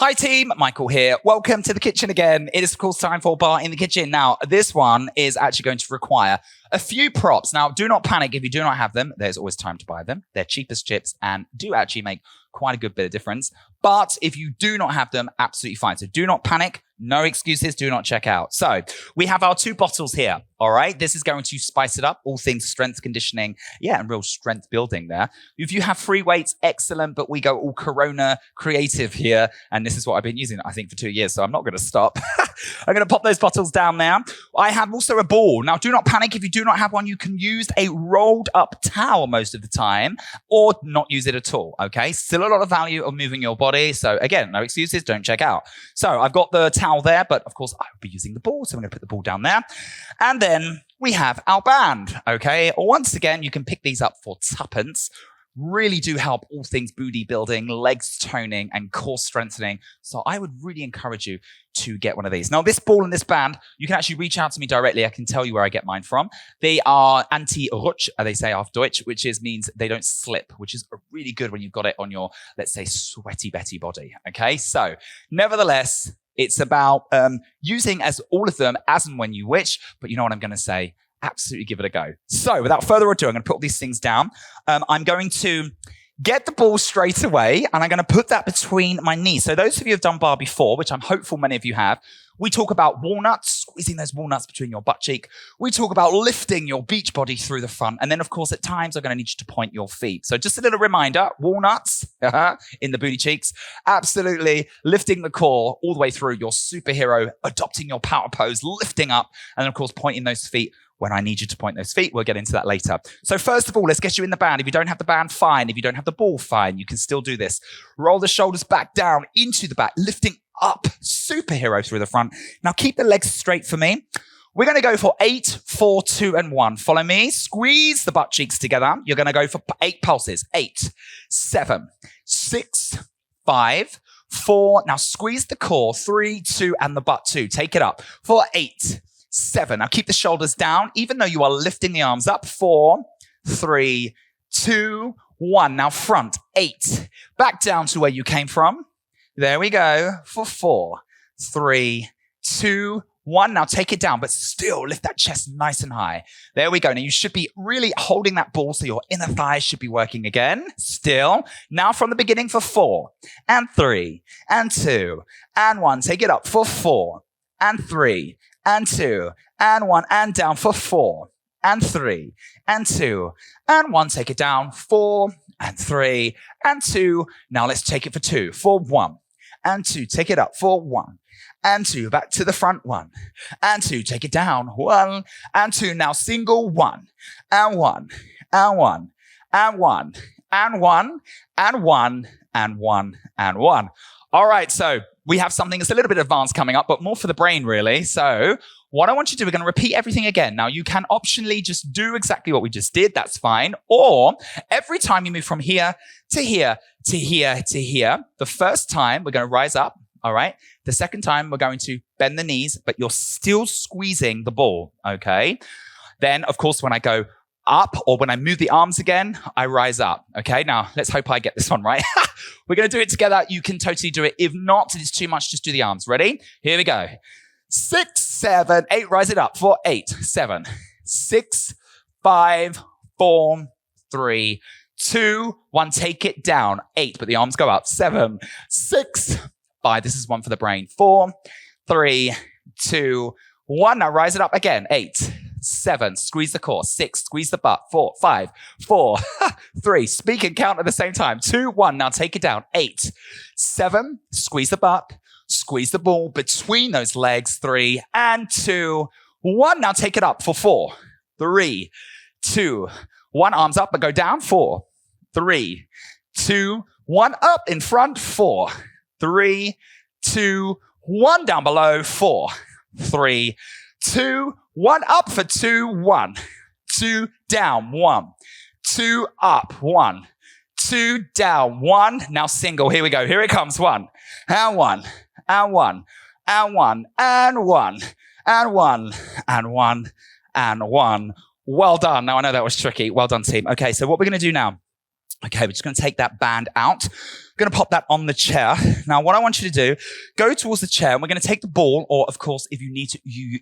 Hi team, Michael here. Welcome to the kitchen again. It is of course time for Bar in the Kitchen. Now, this one is actually going to require a few props. Now, do not panic if you do not have them. There's always time to buy them. They're cheap as chips and do actually make quite a good bit of difference. But if you do not have them, absolutely fine. So do not panic. No excuses. Do not check out. So we have our 2 bottles here. All right. This is going to spice it up. All things strength conditioning. Yeah. And real strength building there. If you have free weights, excellent. But we go all Corona creative here. And this is what I've been using, I think, for 2 years. So I'm not going to stop. I'm going to pop those bottles down there. I have also a ball. Now, do not panic. If you do not have one, you can use a rolled up towel most of the time or not use it at all. Okay. Still a lot of value of moving your body. So again, no excuses. Don't check out. So I've got the towel there, but of course I will be using the ball. So I'm going to put the ball down there. And then we have our band. Okay. Once again, you can pick these up for tuppence. Really do help all things booty building, legs toning, and core strengthening. So I would really encourage you to get one of these. Now, this ball and this band, you can actually reach out to me directly. I can tell you where I get mine from. They are anti-rutsch, they say auf Deutsch, which means they don't slip, which is really good when you've got it on your, let's say, sweaty Betty body. Okay, so nevertheless, it's about using as all of them as and when you wish. But you know what I'm going to say? Absolutely give it a go. So without further ado, I'm going to put all these things down. I'm going to get the ball straight away and I'm going to put that between my knees. So those of you who have done bar before, which I'm hopeful many of you have, we talk about walnuts, squeezing those walnuts between your butt cheek. We talk about lifting your beach body through the front. And then, of course, at times, I'm going to need you to point your feet. So just a little reminder, walnuts in the booty cheeks, absolutely lifting the core all the way through your superhero, adopting your power pose, lifting up, and then, of course, pointing those feet when I need you to point those feet. We'll get into that later. So first of all, let's get you in the band. If you don't have the band, fine. If you don't have the ball, fine. You can still do this. Roll the shoulders back down into the back, lifting up, superhero through the front. Now keep the legs straight for me. We're going to go for 8, 4, 2, and 1. Follow me. Squeeze the butt cheeks together. You're going to go for 8 pulses. 8, 7, 6, 5, 4. Now squeeze the core. 3, 2, and the butt 2. Take it up for 8, 7. Now keep the shoulders down, even though you are lifting the arms up. 4, 3, 2, 1. Now front. 8. Back down to where you came from. There we go for 4, 3, 2, 1. Now take it down, but still lift that chest nice and high. There we go. Now you should be really holding that ball so your inner thighs should be working again. Still. Now from the beginning for 4, and 3, and 2, and 1. Take it up for 4, and 3, and 2, and 1, and down for 4, and 3, and 2, and 1. Take it down, 4, and 3, and 2. Now let's take it for 2, for 1, and 2. Take it up for 1, and 2. Back to the front, 1, and 2. Take it down, 1, and 2. Now single, 1, and 1, and 1, and 1, and 1, and 1, and 1, and 1. All right, so we have something that's a little bit advanced coming up, but more for the brain, really. So what I want you to do, we're going to repeat everything again. Now, you can optionally just do exactly what we just did. That's fine. Or every time you move from here to here to here to here, the first time we're going to rise up. All right. The second time we're going to bend the knees, but you're still squeezing the ball. Okay. Then, of course, when I go up or when I move the arms again, I rise up. Okay. Now let's hope I get this one right. We're going to do it together. You can totally do it. If not, it's too much. Just do the arms. Ready? Here we go. 6, 7, 8. Rise it up for 8, 7, 6, 5, 4, 3, 2, 1. Take it down. 8, but the arms go up. 7, 6, 5. This is one for the brain. 4, 3, 2, 1. Now rise it up again. 8, 7. Squeeze the core. 6. Squeeze the butt. 4, 5, 4, 3. Speak and count at the same time. 2, 1. Now take it down. 8, 7. Squeeze the butt. Squeeze the ball between those legs. 3 and 2, 1. Now take it up for 4, 3, 2, 1. Arms up, but go down. 4, 3, 2, 1. Up in front. 4, 3, 2, 1. Down below. 4, 3, 2, 1. Up for 2, 1, 2. Down. 1, 2. Up. 1, 2. Down. 1. Now single. Here we go. Here it comes. 1 and 1. And 1, and 1, and 1, and 1, and 1, and 1. Well done. Now, I know that was tricky. Well done, team. Okay, so what we're going to do now Okay, we're just going to take that band out. I'm going to pop that on the chair. Now, what I want you to do, go towards the chair, and we're going to take the ball, or of course, if you need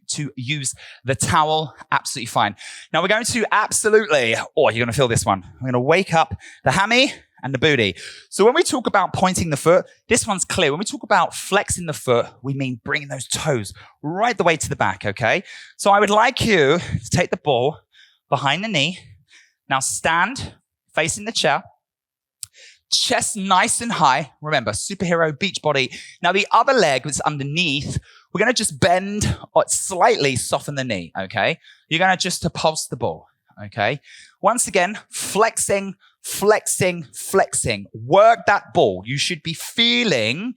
to use the towel, absolutely fine. Now, we're going to absolutely, you're going to feel this one. We're going to wake up the hammy and the booty. So when we talk about pointing the foot, this one's clear. When we talk about flexing the foot, we mean bringing those toes right the way to the back, okay? So I would like you to take the ball behind the knee. Now stand facing the chair, chest nice and high. Remember, superhero beach body. Now the other leg is underneath. We're going to just bend or slightly soften the knee, okay? You're going to just pulse the ball, okay? Once again, flexing, flexing, flexing. Work that ball. You should be feeling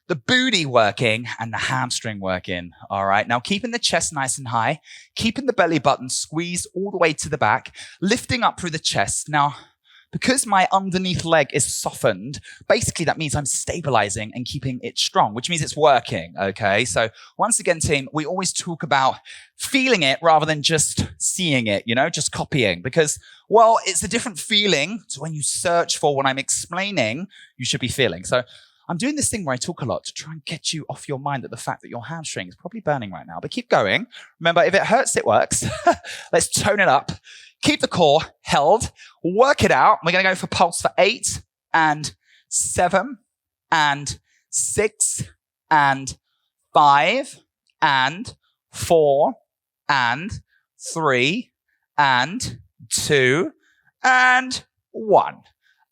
the booty working and the hamstring working, all right? Now, keeping the chest nice and high, keeping the belly button squeezed all the way to the back, lifting up through the chest. Now, because my underneath leg is softened, basically that means I'm stabilizing and keeping it strong, which means it's working, okay? So once again, team, we always talk about feeling it rather than just seeing it, just copying, because, well, it's a different feeling to when you search for what I'm explaining, you should be feeling. So I'm doing this thing where I talk a lot to try and get you off your mind at the fact that your hamstring is probably burning right now, but keep going. Remember, if it hurts, it works. Let's tone it up. Keep the core held. Work it out. We're going to go for pulse for 8 and 7 and 6 and 5 and 4 and 3 and 2 and 1.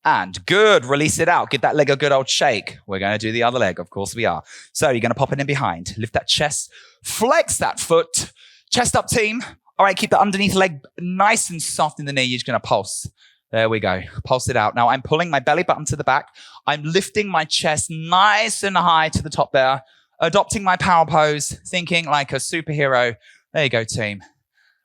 And good. Release it out. Give that leg a good old shake. We're going to do the other leg. Of course we are. So you're going to pop it in behind. Lift that chest. Flex that foot. Chest up, team. All right, keep the underneath leg nice and soft in the knee. You're just going to pulse. There we go. Pulse it out. Now I'm pulling my belly button to the back. I'm lifting my chest nice and high to the top there. Adopting my power pose. Thinking like a superhero. There you go, team.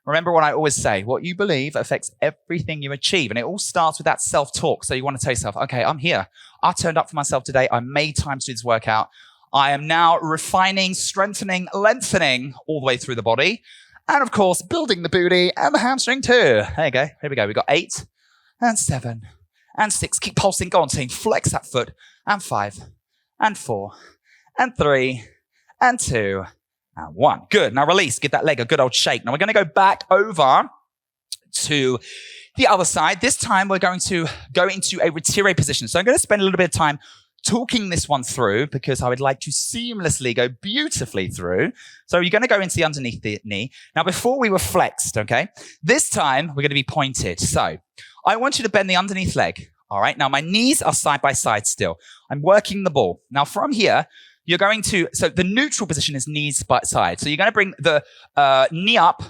Remember what I always say. What you believe affects everything you achieve. And it all starts with that self-talk. So you want to tell yourself, okay, I'm here. I turned up for myself today. I made time to do this workout. I am now refining, strengthening, lengthening all the way through the body. And of course, building the booty and the hamstring too. There you go. Here we go. We've got 8 and 7 and 6. Keep pulsing. Go on, team. Flex that foot. And 5 and 4 and 3 and 2 and 1. Good. Now release. Give that leg a good old shake. Now we're going to go back over to the other side. This time we're going to go into a retire position. So I'm going to spend a little bit of time talking this one through because I would like to seamlessly go beautifully through. So you're going to go into the underneath the knee. Now, before we were flexed, okay, this time we're going to be pointed. So I want you to bend the underneath leg. All right. Now my knees are side by side still. I'm working the ball. Now from here, you're going to, so the neutral position is knees by side. So you're going to bring the knee up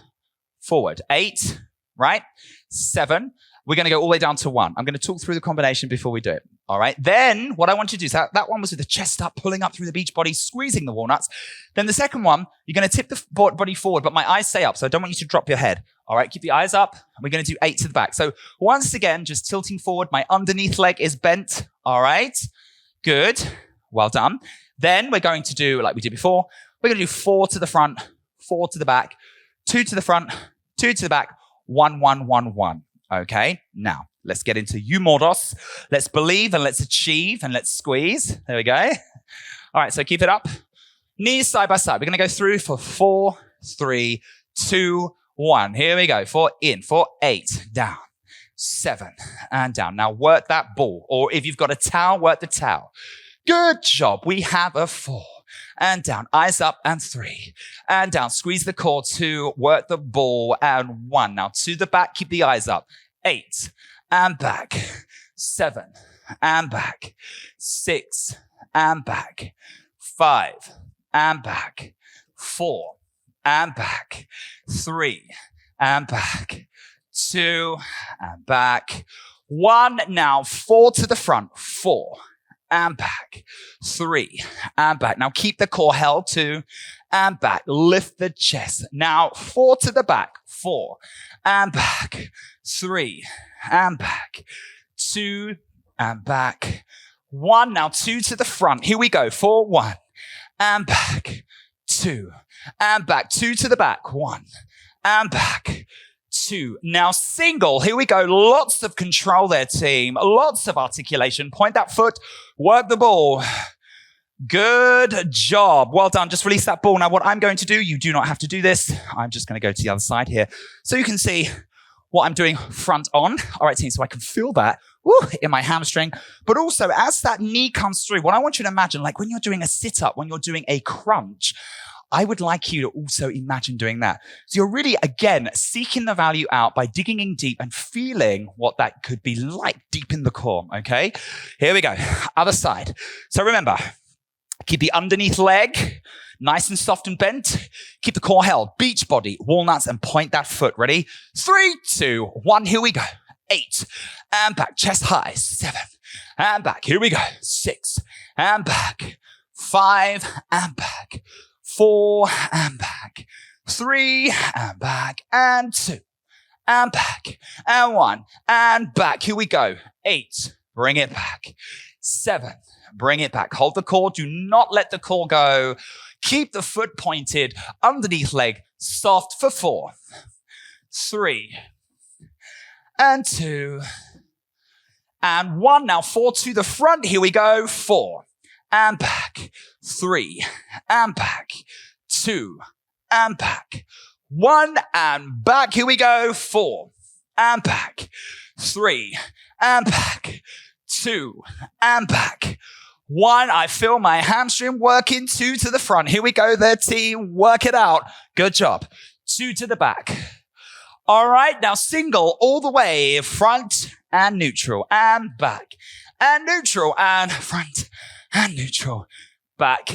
forward. 8, right? 7. We're going to go all the way down to 1. I'm going to talk through the combination before we do it. All right. Then what I want you to do is that one was with the chest up, pulling up through the beach body, squeezing the walnuts. Then the second one, you're going to tip the body forward, but my eyes stay up. So I don't want you to drop your head. All right. Keep the eyes up. We're going to do 8 to the back. So once again, just tilting forward. My underneath leg is bent. All right. Good. Well done. Then we're going to do like we did before. We're going to do 4 to the front, 4 to the back, 2 to the front, 2 to the back, 1, 1, 1, 1. Okay, now let's get into Modos. Let's believe and let's achieve and let's squeeze. There we go. All right, so keep it up. Knees side by side. We're going to go through for 4, 3, 2, 1. Here we go. 4 in, for 8, down, 7, and down. Now work that ball. Or if you've got a towel, work the towel. Good job. We have a 4. And down, eyes up, and 3, and down. Squeeze the core, 2, work the ball, and 1. Now to the back, keep the eyes up. 8, and back. 7, and back. 6, and back. 5, and back. 4, and back. 3, and back. 2, and back. 1. Now 4 to the front. 4. And back, 3, and back. Now keep the core held, 2, and back. Lift the chest. Now 4 to the back, 4, and back, 3, and back, 2, and back, 1. Now 2 to the front. Here we go. 4, 1, and back, 2, and back. 2 to the back, 1, and back, 2. Now single. Here we go. Lots of control there, team. Lots of articulation. Point that foot. Work the ball. Good job. Well done. Just release that ball. Now what I'm going to do, you do not have to do this. I'm just going to go to the other side here. So you can see what I'm doing front on. All right, team. So I can feel that in my hamstring. But also as that knee comes through, what I want you to imagine, like when you're doing a sit-up, when you're doing a crunch, I would like you to also imagine doing that. So you're really, again, seeking the value out by digging in deep and feeling what that could be like deep in the core, okay? Here we go. Other side. So remember, keep the underneath leg nice and soft and bent. Keep the core held. Beach body, walnuts, and point that foot. Ready? 3, 2, 1. Here we go. 8. And back. Chest high. 7. And back. Here we go. 6. And back. 5. And back. 4. And back. 3. And back. And 2. And back. And 1. And back. Here we go. 8. Bring it back. 7. Bring it back. Hold the core. Do not let the core go. Keep the foot pointed. Underneath leg. Soft for 4. 3. And 2. And 1. Now 4 to the front. Here we go. 4. And back. 3. And back. 2. And back. 1. And back. Here we go. 4. And back. 3. And back. 2. And back. 1. I feel my hamstring working. 2 to the front. Here we go there, team. Work it out. Good job. 2 to the back. All right. Now single all the way. Front and neutral and back and neutral and front and neutral. Back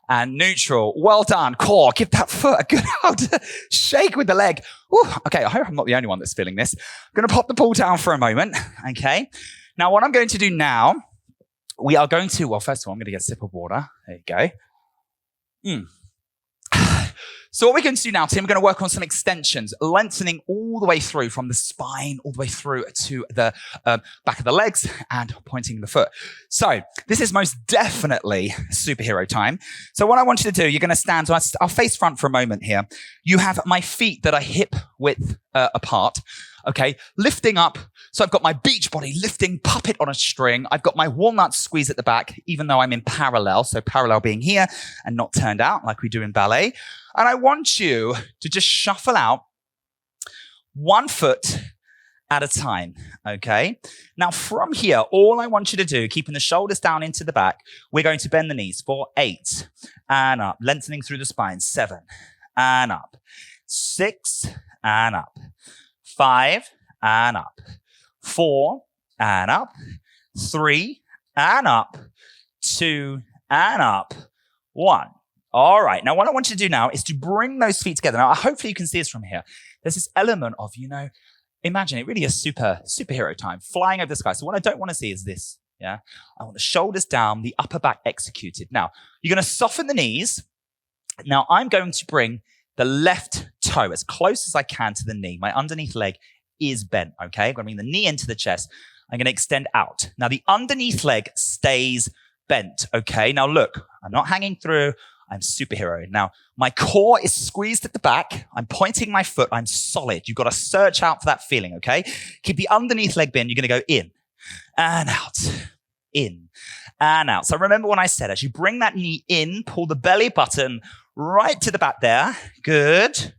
and neutral. Well done. Core. Give that foot a good old shake with the leg. Ooh, okay. I hope I'm not the only one that's feeling this. I'm going to pop the ball down for a moment. Okay. Now what I'm going to do now, we are going to, well, first of all, I'm going to get a sip of water. There you go. So what we're going to do now, Tim, we're going to work on some extensions, lengthening all the way through from the spine, all the way through to the back of the legs and pointing the foot. So this is most definitely superhero time. So what I want you to do, you're going to stand, so I'll face front for a moment here. You have my feet that are hip width apart. Okay, lifting up. So I've got my beach body lifting, puppet on a string. I've got my walnut squeeze at the back, even though I'm in parallel. So parallel being here and not turned out like we do in ballet. And I want you to just shuffle out 1 foot at a time. Okay. Now from here, all I want you to do, keeping the shoulders down into the back, we're going to bend the knees for 8 and up, lengthening through the spine. 7 and up, 6 and up. 5 and up, 4 and up, 3 and up, 2 and up, 1. All right. Now, what I want you to do now is to bring those feet together. Now, hopefully you can see this from here. There's this element of, imagine it really is superhero time, flying over the sky. So what I don't want to see is this. Yeah. I want the shoulders down, the upper back executed. Now, you're going to soften the knees. Now, I'm going to bring the left toe as close as I can to the knee. My underneath leg is bent, okay? I'm going to bring the knee into the chest. I'm going to extend out. Now, the underneath leg stays bent, okay? Now, look, I'm not hanging through. I'm superhero. Now, my core is squeezed at the back. I'm pointing my foot. I'm solid. You've got to search out for that feeling, okay? Keep the underneath leg bent. You're going to go in and out, in and out. So remember when I said, as you bring that knee in, pull the belly button right to the back there. Good.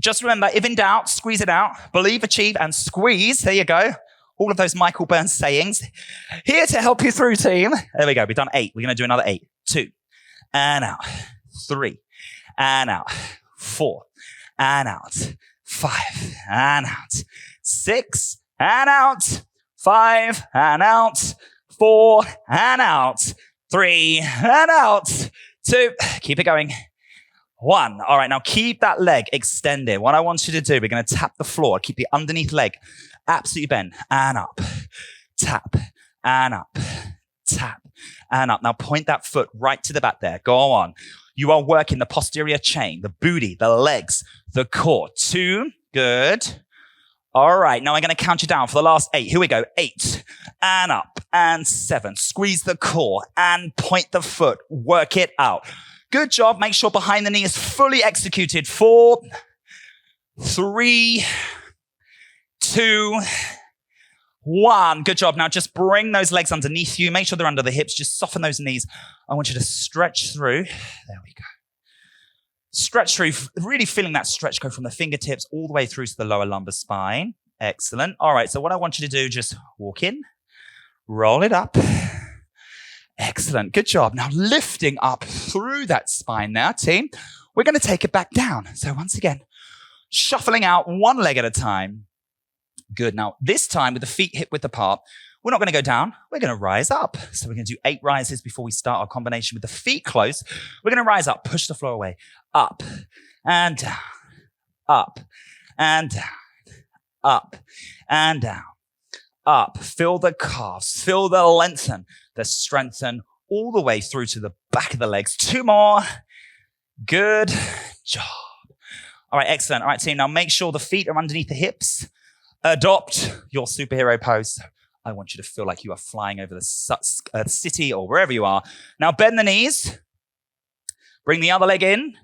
Just remember, if in doubt, squeeze it out. Believe, achieve, and squeeze. There you go. All of those Michael Burns sayings. Here to help you through, team. There we go. We've done 8. We're going to do another 8. 2. And out. 3. And out. 4. And out. 5. And out. 6. And out. 5. And out. 4. And out. 3. And out. 2. Keep it going. 1. All right. Now keep that leg extended. What I want you to do, we're going to tap the floor. Keep the underneath leg absolutely bent and up. Tap and up. Tap and up. Now point that foot right to the back there. Go on. You are working the posterior chain, the booty, the legs, the core. 2. Good. All right. Now I'm going to count you down for the last 8. Here we go. 8 and up and 7. Squeeze the core and point the foot. Work it out. Good job. Make sure behind the knee is fully executed. 4, 3, 2, 1. Good job. Now just bring those legs underneath you. Make sure they're under the hips. Just soften those knees. I want you to stretch through. There we go. Stretch through, really feeling that stretch go from the fingertips all the way through to the lower lumbar spine. Excellent. All right, so what I want you to do, just walk in, roll it up. Excellent. Good job. Now lifting up through that spine now, team. We're going to take it back down. So once again, shuffling out one leg at a time. Good. Now this time with the feet hip width apart, we're not going to go down. We're going to rise up. So we're going to do 8 rises before we start our combination with the feet close. We're going to rise up, push the floor away, up and down, up and down, up and down, up. Feel the calves, feel the lengthen, the strengthen all the way through to the back of the legs. 2 more. Good job. All right, excellent. All right, team. Now make sure the feet are underneath the hips. Adopt your superhero pose. I want you to feel like you are flying over the city or wherever you are. Now bend the knees. Bring the other leg in.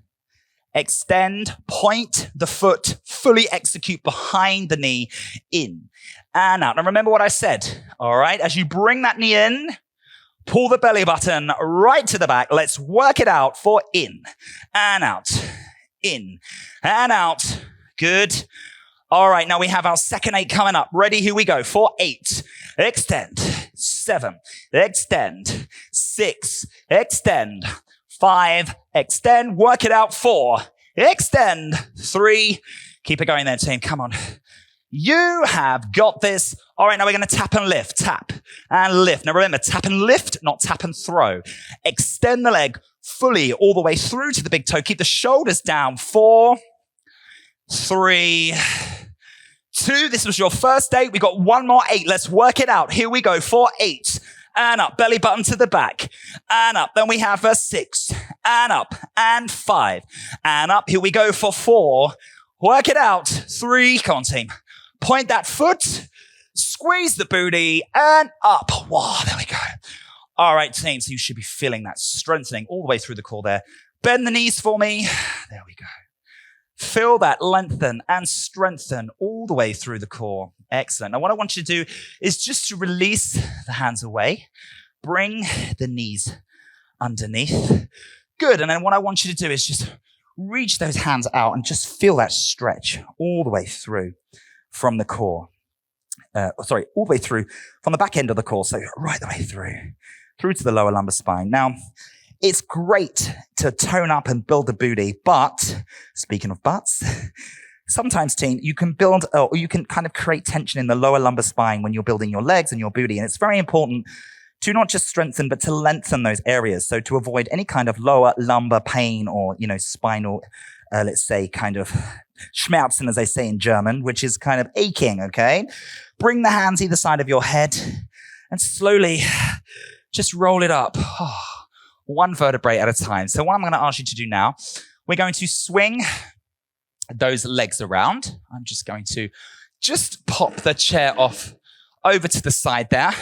Extend, point the foot, fully execute behind the knee, in and out. Now remember what I said, all right? As you bring that knee in, pull the belly button right to the back. Let's work it out for in and out, in and out. Good. All right, now we have our second 8 coming up. Ready? Here we go. For 8, extend. 7, extend. 6, extend. 5, extend. Work it out. 4, extend. 3, keep it going there, team. Come on. You have got this. All right, now we're going to tap and lift. Tap and lift. Now remember, tap and lift, not tap and throw. Extend the leg fully all the way through to the big toe. Keep the shoulders down. 4, 3, 2. This was your first 8. We got 1 more 8. Let's work it out. Here we go. For 8. And up. Belly button to the back. And up. Then we have a 6. And up. And 5. And up. Here we go for 4. Work it out. 3. Come on, team. Point that foot. Squeeze the booty. And up. Wow, there we go. All right, team. So you should be feeling that strengthening all the way through the core there. Bend the knees for me. There we go. Feel that lengthen and strengthen all the way through the core. Excellent. Now, what I want you to do is just to release the hands away. Bring the knees underneath. Good. And then what I want you to do is just reach those hands out and just feel that stretch all the way through from the core. All the way through from the back end of the core. So right the way through to the lower lumbar spine. Now, it's great to tone up and build the booty, but speaking of butts, sometimes, team, you can build or you can kind of create tension in the lower lumbar spine when you're building your legs and your booty. And it's very important to not just strengthen, but to lengthen those areas. So to avoid any kind of lower lumbar pain or, spinal, let's say, kind of schmerzen, as they say in German, which is kind of aching, okay? Bring the hands either side of your head and slowly just roll it up. 1 vertebrae at a time. So what I'm going to ask you to do now, we're going to swing those legs around. I'm just going to just pop the chair off over to the side there.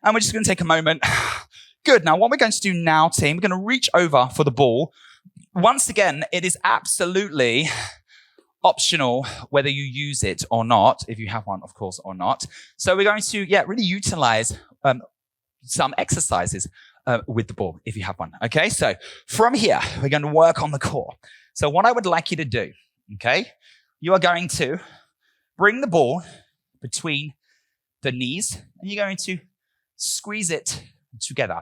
And we're just going to take a moment. Good. Now, what we're going to do now, team, we're going to reach over for the ball. Once again, it is absolutely optional whether you use it or not, if you have one, of course, or not. So we're going to, really utilize some exercises with the ball, if you have one. Okay, so from here, we're going to work on the core. So what I would like you to do, okay, you are going to bring the ball between the knees and you're going to squeeze it together,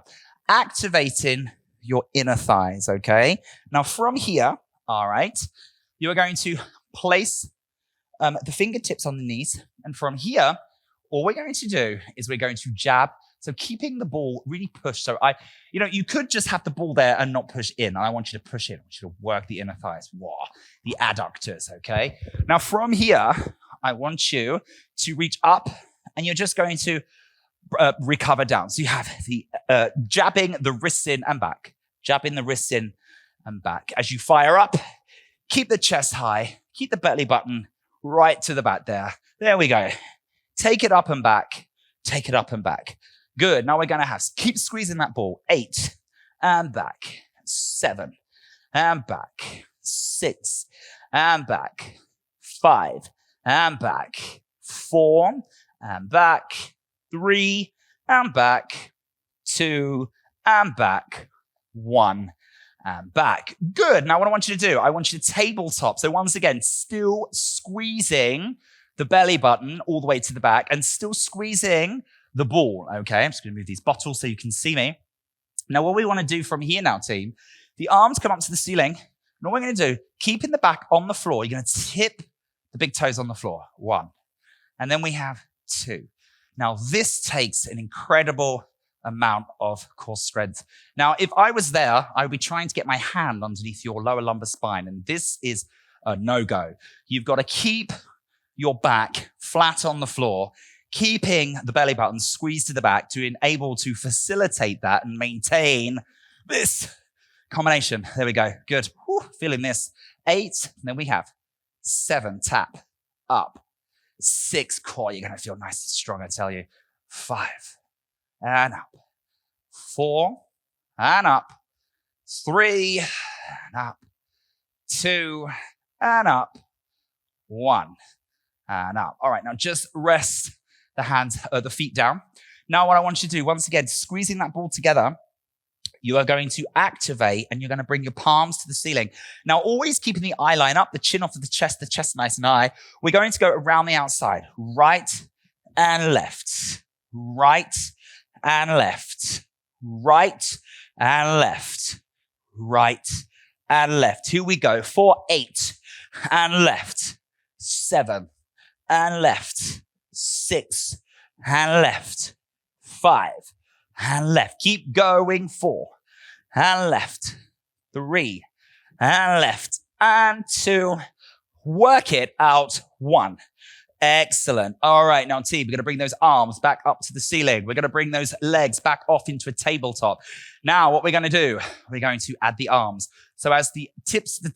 activating your inner thighs, okay? Now from here, all right, you are going to place the fingertips on the knees. And from here, all we're going to do is we're going to jab. So keeping the ball really pushed. So you could just have the ball there and not push in. I want you to push in. I want you to work the inner thighs, the adductors, okay? Now from here, I want you to reach up and you're just going to recover down. So you have the jabbing the wrists in and back, jabbing the wrists in and back. As you fire up, keep the chest high, keep the belly button right to the back there. There we go. Take it up and back, take it up and back. Good. Now we're going to keep squeezing that ball. 8 and back. 7 and back. 6 and back. 5, and back. 4, and back. 3, and back. 2, and back. 1, and back. Good. Now what I want you to do, I want you to tabletop. So once again, still squeezing the belly button all the way to the back and still squeezing the ball. Okay, I'm just going to move these bottles so you can see me. Now what we want to do from here now, team, the arms come up to the ceiling. And what we're going to do, keeping the back on the floor, you're going to tip the big toes on the floor. 1. And then we have 2. Now this takes an incredible amount of core strength. Now, if I was there, I would be trying to get my hand underneath your lower lumbar spine, and this is a no-go. You've got to keep your back flat on the floor, keeping the belly button squeezed to the back to enable to facilitate that and maintain this combination. There we go. Good. Whew, feeling this. 8. And then we have 7. Tap. Up. 6. Core. You're going to feel nice and strong, I tell you. 5. And up. 4. And up. 3. And up. 2. And up. 1. And up. All right. Now just rest the feet down. Now what I want you to do, once again, squeezing that ball together, you are going to activate and you're going to bring your palms to the ceiling. Now, always keeping the eye line up, the chin off of the chest nice and high. We're going to go around the outside, right and left, right and left, right and left, right and left. Here we go. 4, 8 and left, 7 and left, 6 and left, 5 and left. Keep going. 4 and left, 3 and left, and 2. Work it out. 1. Excellent. All right, now team, we're going to bring those arms back up to the ceiling. We're going to bring those legs back off into a tabletop. Now, what we're going to do, we're going to add the arms. So as the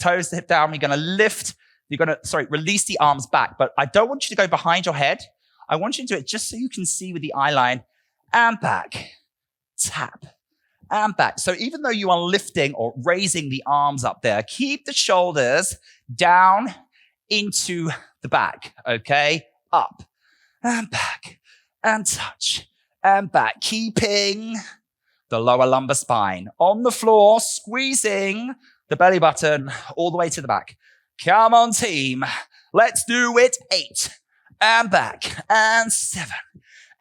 toes hip down, we're going to lift. You're going to, release the arms back. But I don't want you to go behind your head. I want you to do it just so you can see with the eye line. And back. Tap. And back. So even though you are lifting or raising the arms up there, keep the shoulders down into the back, okay? Up and back and touch and back, keeping the lower lumbar spine on the floor, squeezing the belly button all the way to the back. Come on, team. Let's do it. 8 and back and 7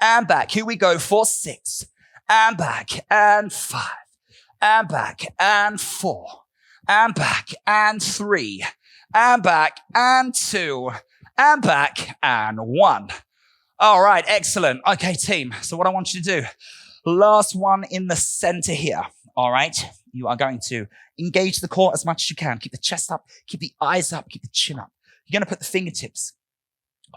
and back. Here we go for 6 and back and 5 and back and 4 and back and 3 and back and 2 and back and 1. All right, excellent. Okay, team. So what I want you to do, last one in the center here. All right, you are going to engage the core as much as you can. Keep the chest up, keep the eyes up, keep the chin up. You're going to put the fingertips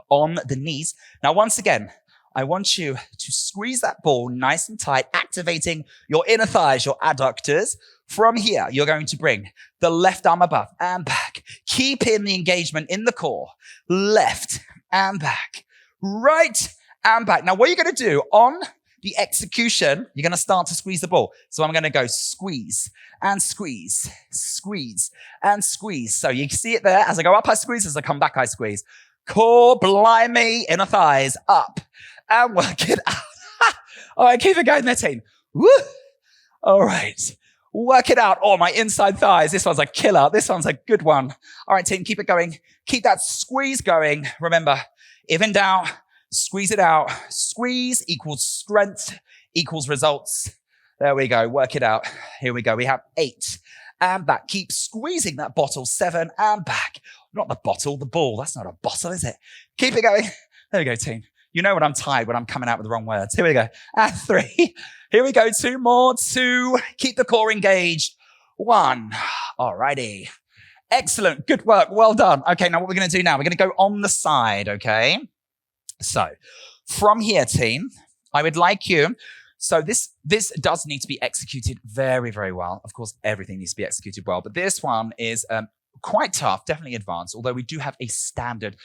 on the knees. Now, once again, I want you to squeeze that ball nice and tight, activating your inner thighs, your adductors. From here, you're going to bring the left arm above and back. Keep in the engagement in the core. Left and back. Right and back. Now, what you're going to do on the execution, you're going to start to squeeze the ball. So I'm going to go squeeze and squeeze, squeeze and squeeze. So you see it there. As I go up, I squeeze. As I come back, I squeeze. Core, blimey, inner thighs up and work it out. All right, keep it going there, team. Woo. All right. Work it out. Oh, my inside thighs. This one's a killer. This one's a good one. All right, team, keep it going. Keep that squeeze going. Remember, if in doubt, squeeze it out. Squeeze equals strength equals results. There we go. Work it out. Here we go. We have 8 and back. Keep squeezing that bottle. 7 and back. Not the bottle, the ball. That's not a bottle, is it? Keep it going. There we go, team. You know when I'm tired, when I'm coming out with the wrong words. Here we go. And 3. Here we go. 2 more. 2. Keep the core engaged. 1. All righty. Excellent. Good work. Well done. Okay, now what we're going to do now, we're going to go on the side, okay? So from here, team, I would like you, so this does need to be executed very, very well. Of course, everything needs to be executed well, but this one is quite tough, definitely advanced, although we do have a standard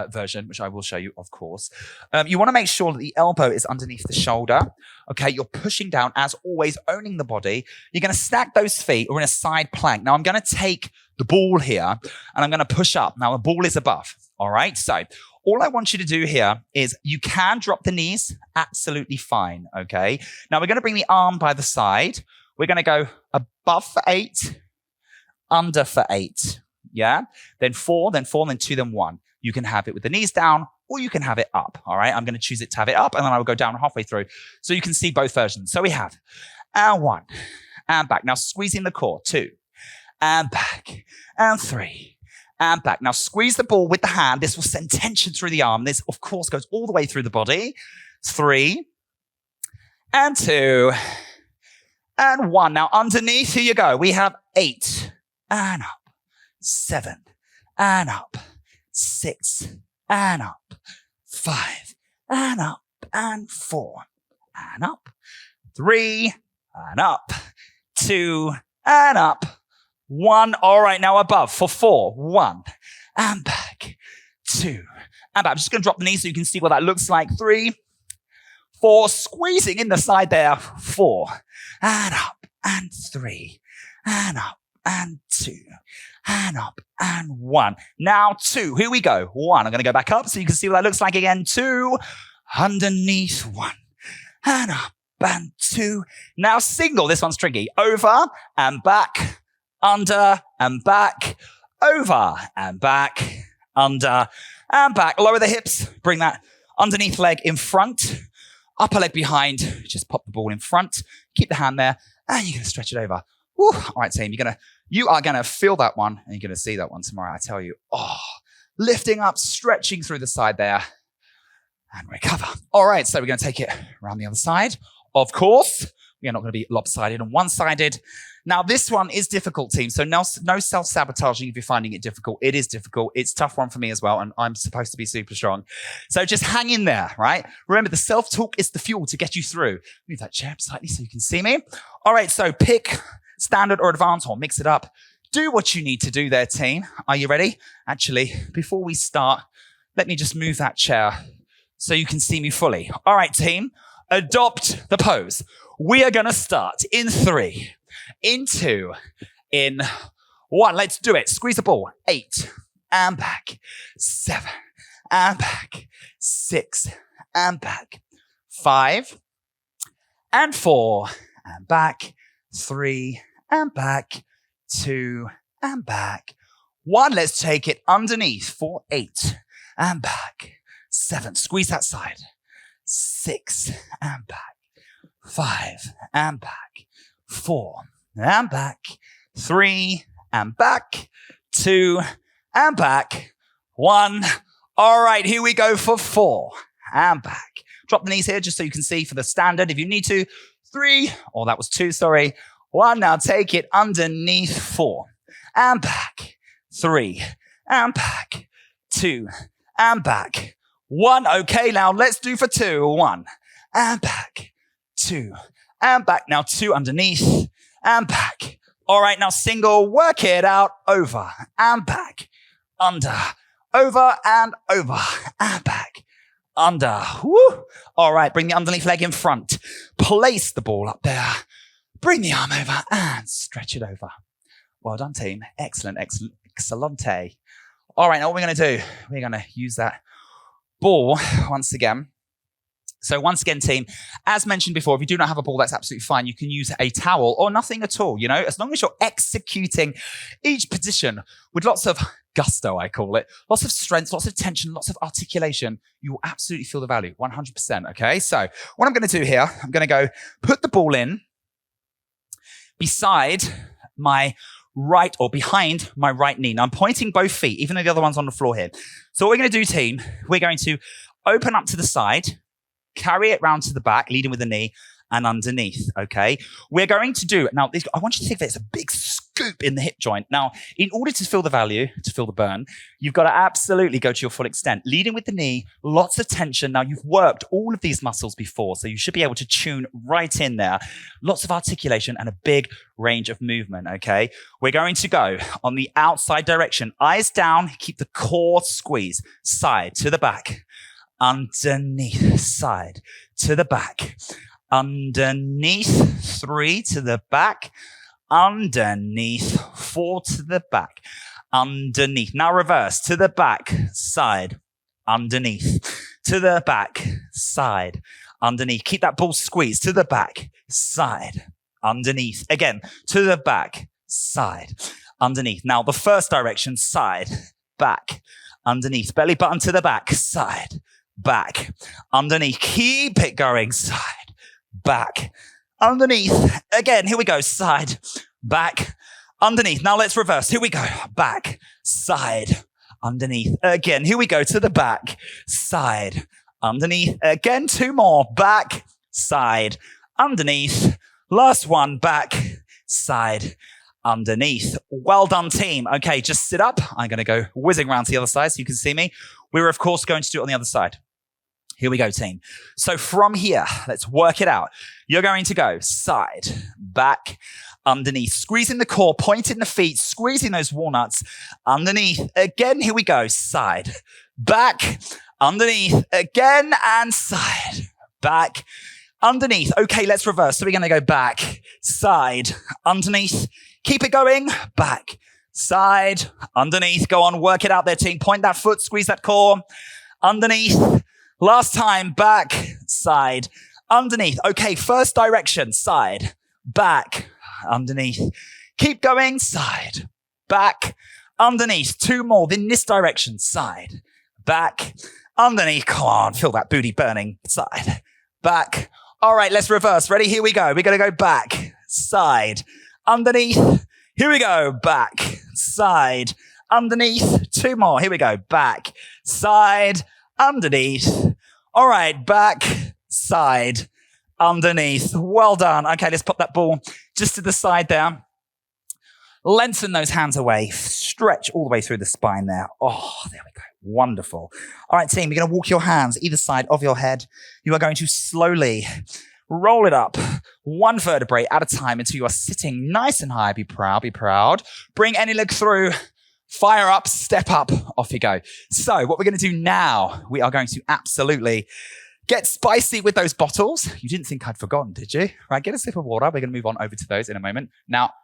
version, which I will show you, of course. You want to make sure that the elbow is underneath the shoulder. Okay, you're pushing down, as always, owning the body. You're going to stack those feet or in a side plank. Now, I'm going to take the ball here, and I'm going to push up. Now, the ball is above, all right? So all I want you to do here is you can drop the knees, absolutely fine, okay? Now, we're going to bring the arm by the side. We're going to go above for 8, under for 8, yeah? Then 4, then 4, then 2, then 1. You can have it with the knees down, or you can have it up, all right? I'm going to choose it to have it up, and then I will go down halfway through so you can see both versions. So we have, and 1, and back. Now, squeezing the core, 2, and back, and 3, and back. Now, squeeze the ball with the hand. This will send tension through the arm. This, of course, goes all the way through the body. 3, and 2, and 1. Now, underneath, here you go. We have 8, and up, 7, and up, 6, and up, 5, and up, and 4, and up, 3, and up, 2, and up, 1. All right, now above for 4, 1, and back, 2, and back. I'm just going to drop the knee so you can see what that looks like. 3, 4, squeezing in the side there. 4, and up, and 3, and up, and 2, and up, and 1. Now 2, here we go. 1, I'm going to go back up so you can see what that looks like again. 2, underneath, 1, and up, and 2. Now single, this one's tricky. Over, and back, under, and back, over, and back, under, and back. Lower the hips, bring that underneath leg in front, upper leg behind, just pop the ball in front, keep the hand there, and you're going to stretch it over. Woo. All right, team, you are going to feel that one, and you're going to see that one tomorrow, I tell you. Oh, lifting up, stretching through the side there, and recover. All right, so we're going to take it around the other side. Of course, we are not going to be lopsided and one-sided. Now, this one is difficult, team, so no self-sabotaging if you're finding it difficult. It is difficult. It's a tough one for me as well, and I'm supposed to be super strong. So just hang in there, right? Remember, the self-talk is the fuel to get you through. Move that chair up slightly so you can see me. All right, so pick standard or advanced, or mix it up. Do what you need to do there, team. Are you ready? Actually, before we start, let me just move that chair so you can see me fully. All right, team, adopt the pose. We are going to start in 3, in 2, in 1. Let's do it. Squeeze the ball. 8, and back. 7, and back. 6, and back. 5, and 4, and back. 3, and back. 2, and back. 1. Let's take it underneath for 8, and back. 7, squeeze that side. 6, and back. 5, and back. 4, and back. 3, and back. 2, and back. 1. All right, here we go for 4, and back. Drop the knees here just so you can see for the standard if you need to. 3, oh, that was 2, sorry. 1, now take it underneath. 4, and back. 3, and back. 2, and back. 1, okay, now let's do for 2. 1, and back. 2, and back. Now 2 underneath, and back. All right, now single, work it out. Over, and back. Under, over, and back. Under, woo. All right, bring the underneath leg in front. Place the ball up there. Bring the arm over and stretch it over. Well done, team. Excellent, excellent, excellente. All right, now what we're going to do, we're going to use that ball once again. So once again, team, as mentioned before, if you do not have a ball, that's absolutely fine. You can use a towel or nothing at all, you know, as long as you're executing each position with lots of gusto, I call it, lots of strength, lots of tension, lots of articulation, you will absolutely feel the value, 100%, okay? So what I'm going to do here, I'm going to go put the ball in beside my right or behind my right knee. Now I'm pointing both feet, even though the other one's on the floor here. So what we're going to do, team, we're going to open up to the side, carry it round to the back, leading with the knee and underneath, okay? We're going to do, now I want you to think that it's a big scoop in the hip joint. Now, in order to feel the value, to feel the burn, you've got to absolutely go to your full extent. Leading with the knee, lots of tension. Now, you've worked all of these muscles before, so you should be able to tune right in there. Lots of articulation and a big range of movement, okay? We're going to go on the outside direction. Eyes down, keep the core squeeze. Side to the back. Underneath, side to the back. Underneath, 3 to the back. underneath, 4 to the back, underneath. Now reverse, to the back, side, underneath, to the back, side, underneath. Keep that ball squeezed, to the back, side, underneath. Again, to the back, side, underneath. Now the first direction, side, back, underneath. Belly button to the back, side, back, underneath. Keep it going, side, back, underneath. Again, here we go, side, back, underneath. Now let's reverse. Here we go, back, side, underneath. Again, here we go, to the back, side, underneath. Again, 2 more, back, side, underneath. Last one, back, side, underneath. Well done, team. Okay, just sit up. I'm going to go whizzing around to the other side so you can see me. We're, of course, going to do it on the other side. Here we go, team. So from here, let's work it out. You're going to go side, back, underneath, squeezing the core, pointing the feet, squeezing those walnuts, underneath. Again, here we go, side, back, underneath, again, and side, back, underneath. Okay, let's reverse. So we're going to go back, side, underneath. Keep it going, back, side, underneath. Go on, work it out there, team. Point that foot, squeeze that core, underneath. Last time, back, side, underneath. Okay, first direction, side, back, underneath. Keep going, side, back, underneath. 2 more in this direction, side, back, underneath. Come on, feel that booty burning, side, back. All right, let's reverse. Ready? Here we go. We're going to go back, side, underneath. Here we go, back, side, underneath. 2 more. Here we go, back, side, underneath. All right, back, side, underneath. Well done. Okay, let's pop that ball just to the side there. Lengthen those hands away. Stretch all the way through the spine there. Oh, there we go. Wonderful. All right, team, you're going to walk your hands either side of your head. You are going to slowly roll it up 1 vertebrae at a time until you are sitting nice and high. Be proud, be proud. Bring any leg through. Fire up, step up, off you go. So what we're going to do now, we are going to absolutely get spicy with those bottles. You didn't think I'd forgotten, did you? Right, get a sip of water. We're going to move on over to those in a moment. Now,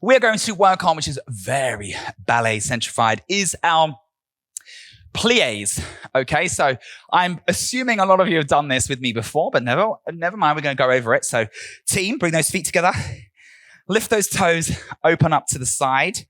we're going to work on, which is very ballet centrified, is our plies. Okay, so I'm assuming a lot of you have done this with me before, but never mind, we're going to go over it. So team, bring those feet together. Lift those toes, open up to the side,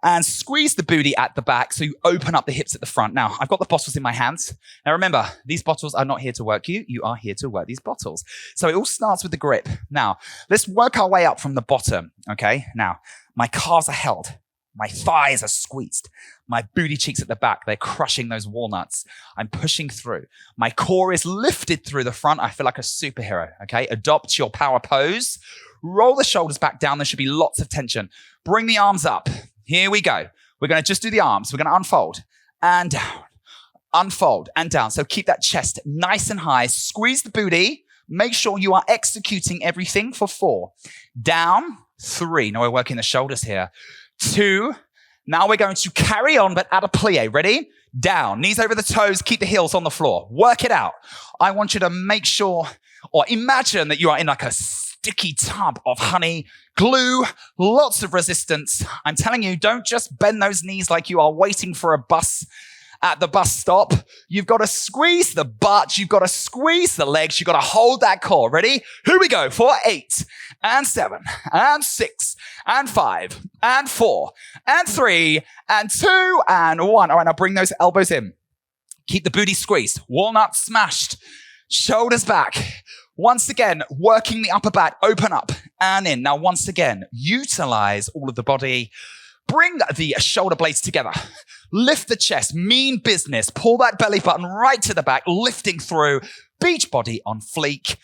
and squeeze the booty at the back so you open up the hips at the front. Now, I've got the bottles in my hands. Now, remember, these bottles are not here to work you. You are here to work these bottles. So it all starts with the grip. Now, let's work our way up from the bottom, okay? Now, my calves are held. My thighs are squeezed. My booty cheeks at the back, they're crushing those walnuts. I'm pushing through. My core is lifted through the front. I feel like a superhero, okay? Adopt your power pose. Roll the shoulders back down. There should be lots of tension. Bring the arms up. Here we go. We're going to just do the arms. We're going to unfold and down, unfold and down. So keep that chest nice and high. Squeeze the booty. Make sure you are executing everything for 4. Down, 3. Now we're working the shoulders here. 2. Now we're going to carry on, but add a plie. Ready? Down, knees over the toes. Keep the heels on the floor. Work it out. I want you to make sure or imagine that you are in like a sticky tub of honey, glue, lots of resistance. I'm telling you, don't just bend those knees like you are waiting for a bus at the bus stop. You've got to squeeze the butt. You've got to squeeze the legs. You've got to hold that core. Ready? Here we go for 8 and 7 and 6 and 5 and 4 and 3 and 2 and 1. All right, now bring those elbows in. Keep the booty squeezed. Walnut smashed. Shoulders back. Once again, working the upper back, open up and in. Now, once again, utilize all of the body. Bring the shoulder blades together. Lift the chest, mean business. Pull that belly button right to the back, lifting through. Beach body on fleek.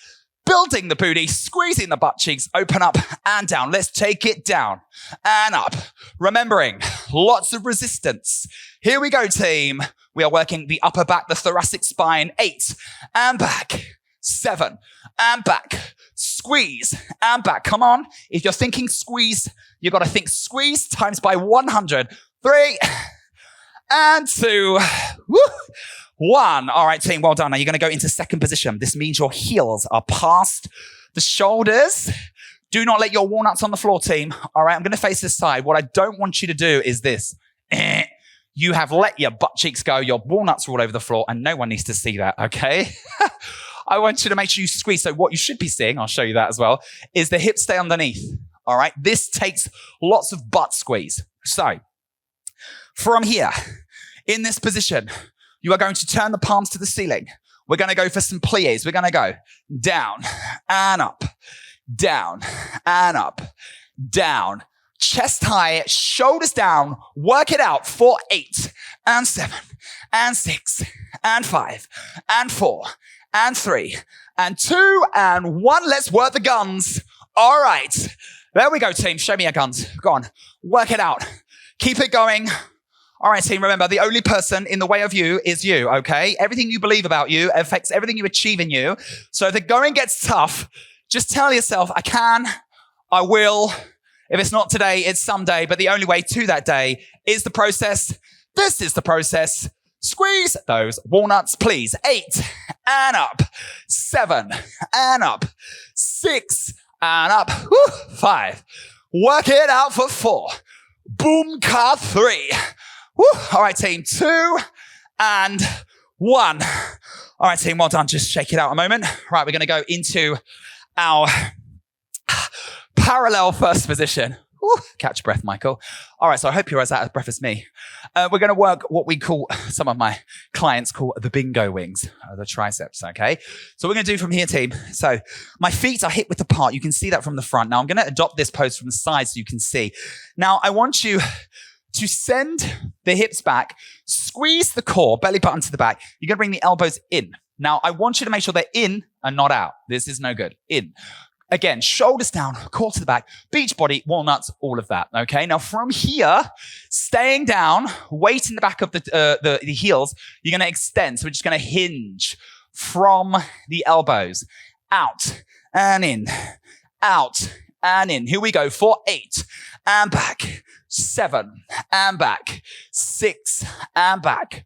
Building the booty, squeezing the butt cheeks, open up and down. Let's take it down and up. Remembering, lots of resistance. Here we go, team. We are working the upper back, the thoracic spine. 8 and back. 7 and back. Squeeze and back. Come on. If you're thinking squeeze, you've got to think squeeze times by 100. 3 and 2. Woo. 1. All right, team, well done. Now you're going to go into second position. This means your heels are past the shoulders. Do not let your walnuts on the floor, team. All right, I'm going to face this side. What I don't want you to do is this. You have let your butt cheeks go. Your walnuts are all over the floor, and no one needs to see that, okay? I want you to make sure you squeeze. So what you should be seeing, I'll show you that as well, is the hips stay underneath, all right? This takes lots of butt squeeze. So from here, in this position, you are going to turn the palms to the ceiling. We're going to go for some plies. We're going to go down and up. Down and up, down, chest high, shoulders down, work it out for 8 and 7 and 6 and 5 and 4 and 3 and 2 and 1. Let's work the guns. All right. There we go, team. Show me your guns. Go on. Work it out. Keep it going. All right, team, remember, the only person in the way of you is you, okay? Everything you believe about you affects everything you achieve in you. So if the going gets tough, just tell yourself, I can, I will. If it's not today, it's someday. But the only way to that day is the process. This is the process. Squeeze those walnuts, please. 8 and up. 7 and up. 6 and up. 5. Work it out for 4. Boom, car 3. All right, team. 2 and 1. All right, team. Well done. Just shake it out a moment. Right, we're going to go into our parallel first position. Ooh, catch breath, Michael. All right, so I hope you're as out of breath as me. We're going to work what we call, some of my clients call the bingo wings, the triceps, okay? So we're going to do from here, team. So my feet are hip width apart. You can see that from the front. Now I'm going to adopt this pose from the side so you can see. Now I want you to send the hips back, squeeze the core, belly button to the back. You're going to bring the elbows in. Now, I want you to make sure they're in and not out. This is no good. In. Again, shoulders down, core to the back, beach body, walnuts, all of that. Okay. Now, from here, staying down, weight in the back of the heels, you're going to extend. So we're just going to hinge from the elbows. Out and in. Out and in. Here we go for 8 and back. 7 and back. 6 and back.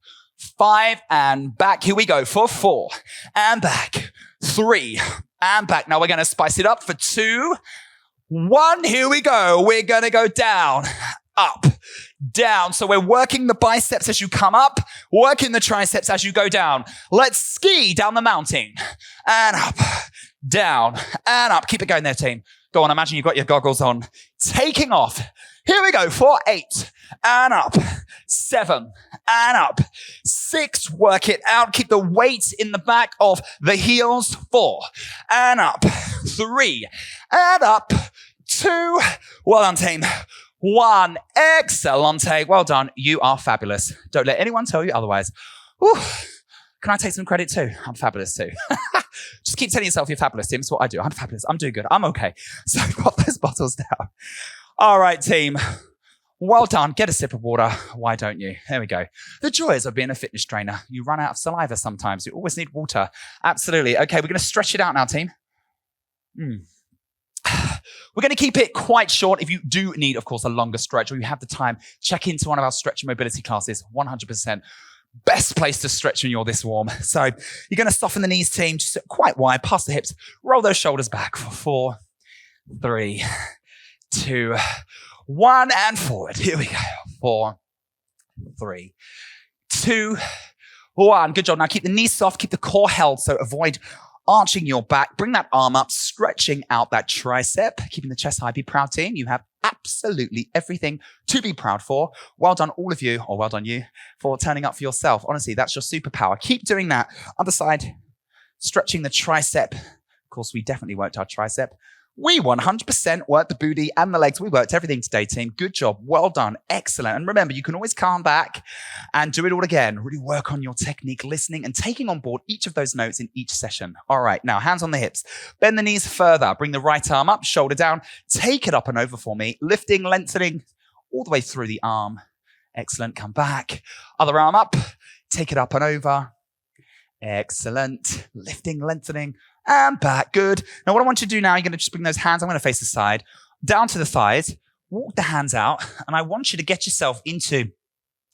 5 and back. Here we go for 4 and back. 3 and back. Now we're going to spice it up for 2, 1. Here we go. We're going to go down, up, down. So we're working the biceps as you come up, working the triceps as you go down. Let's ski down the mountain and up, down and up. Keep it going there, team. Go on. Imagine you've got your goggles on. Taking off. Here we go for 8 and up, 7 and up, 6. Work it out. Keep the weight in the back of the heels. 4 and up, 3 and up, 2. Well done, team. 1. Excellente. Well done. You are fabulous. Don't let anyone tell you otherwise. Whew. Can I take some credit too? I'm fabulous too. Just keep telling yourself you're fabulous, Tim. It's what I do. I'm fabulous. I'm doing good. I'm okay. So put those bottles down. All right, team. Well done. Get a sip of water. Why don't you? There we go. The joys of being a fitness trainer. You run out of saliva sometimes. You always need water. Absolutely. Okay, we're going to stretch it out now, team. We're going to keep it quite short. If you do need, of course, a longer stretch or you have the time, check into one of our stretch and mobility classes. 100%. Best place to stretch when you're this warm. So you're going to soften the knees, team, just quite wide, past the hips. Roll those shoulders back for 4, 3, 2, 1, and forward. Here we go. 4, 3, 2, 1. Good job. Now keep the knees soft, keep the core held, so avoid arching your back. Bring that arm up, stretching out that tricep, keeping the chest high. Be proud, team. You have absolutely everything to be proud for. Well done, all of you, or well done you, for turning up for yourself. Honestly, that's your superpower. Keep doing that. Other side, stretching the tricep. Of course, we definitely worked our tricep. We 100% worked the booty and the legs. We worked everything today, team. Good job. Well done. Excellent. And remember, you can always calm back and do it all again. Really work on your technique, listening and taking on board each of those notes in each session. All right. Now, hands on the hips. Bend the knees further. Bring the right arm up, shoulder down. Take it up and over for me. Lifting, lengthening all the way through the arm. Excellent. Come back. Other arm up. Take it up and over. Excellent. Lifting, lengthening. And back. Good. Now, what I want you to do now, you're going to just bring those hands. I'm going to face the side, down to the thighs, walk the hands out. And I want you to get yourself into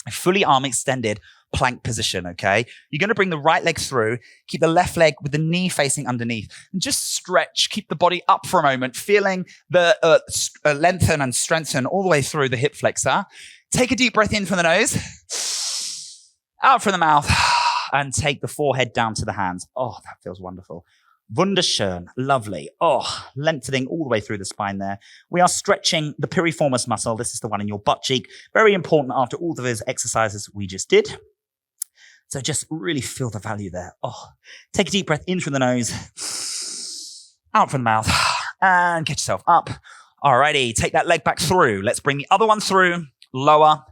a fully arm extended plank position, okay? You're going to bring the right leg through, keep the left leg with the knee facing underneath, and just stretch, keep the body up for a moment, feeling the lengthen and strengthen all the way through the hip flexor. Take a deep breath in from the nose, out from the mouth, and take the forehead down to the hands. Oh, that feels wonderful. Wunderschön, lovely. Oh, lengthening all the way through the spine there. We are stretching the piriformis muscle. This is the one in your butt cheek. Very important after all of those exercises we just did. So just really feel the value there. Oh, take a deep breath in from the nose, out from the mouth, and get yourself up. Alrighty, take that leg back through. Let's bring the other one through, lower,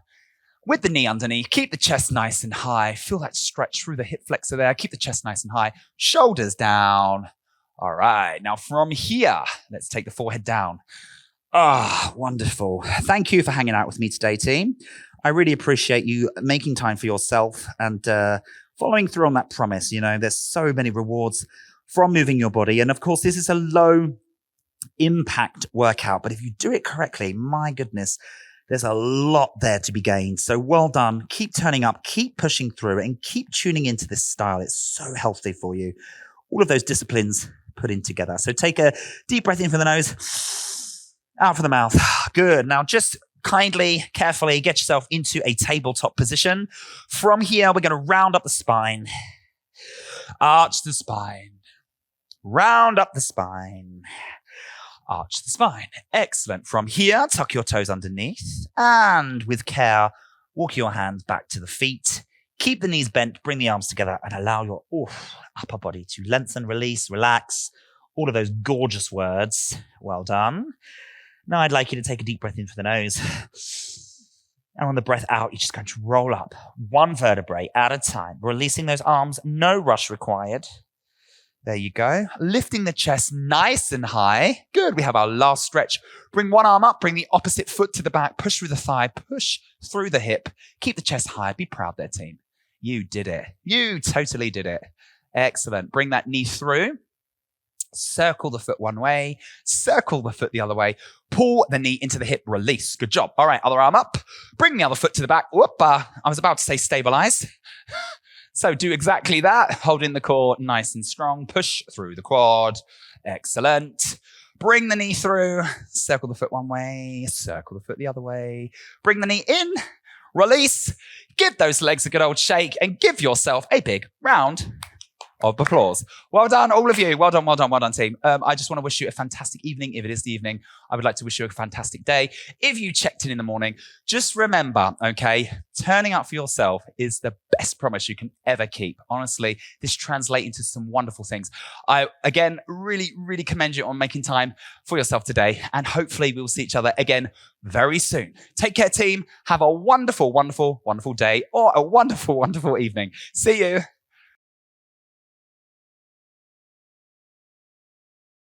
with the knee underneath. Keep the chest nice and high. Feel that stretch through the hip flexor there. Keep the chest nice and high. Shoulders down. All right. Now from here, let's take the forehead down. Ah, wonderful. Thank you for hanging out with me today, team. I really appreciate you making time for yourself and following through on that promise. You know, there's so many rewards from moving your body. And of course, this is a low impact workout. But if you do it correctly, my goodness, there's a lot there to be gained. So well done. Keep turning up, keep pushing through, and keep tuning into this style. It's so healthy for you. All of those disciplines put in together. So take a deep breath in from the nose, out from the mouth. Good. Now just kindly, carefully get yourself into a tabletop position. From here, we're going to round up the spine, arch the spine, round up the spine. Arch the spine. Excellent. From here, tuck your toes underneath and with care, walk your hands back to the feet. Keep the knees bent, bring the arms together and allow your upper body to lengthen, release, relax. All of those gorgeous words. Well done. Now I'd like you to take a deep breath in through the nose. And on the breath out, you're just going to roll up one vertebrae at a time, releasing those arms. No rush required. There you go. Lifting the chest nice and high. Good. We have our last stretch. Bring one arm up. Bring the opposite foot to the back. Push through the thigh. Push through the hip. Keep the chest high. Be proud there, team. You did it. You totally did it. Excellent. Bring that knee through. Circle the foot one way. Circle the foot the other way. Pull the knee into the hip. Release. Good job. All right. Other arm up. Bring the other foot to the back. Whoop. I was about to say stabilize. So do exactly that. Holding the core nice and strong. Push through the quad. Excellent. Bring the knee through. Circle the foot one way. Circle the foot the other way. Bring the knee in. Release. Give those legs a good old shake and give yourself a big round of applause. Well done, all of you. Well done, well done, well done, team. I just want to wish you a fantastic evening. If it is the evening, I would like to wish you a fantastic day. If you checked in the morning, just remember, okay, turning up for yourself is the best promise you can ever keep. Honestly, this translates into some wonderful things. I, again, really, really commend you on making time for yourself today. And hopefully we'll see each other again very soon. Take care, team. Have a wonderful, wonderful, wonderful day or a wonderful, wonderful evening. See you.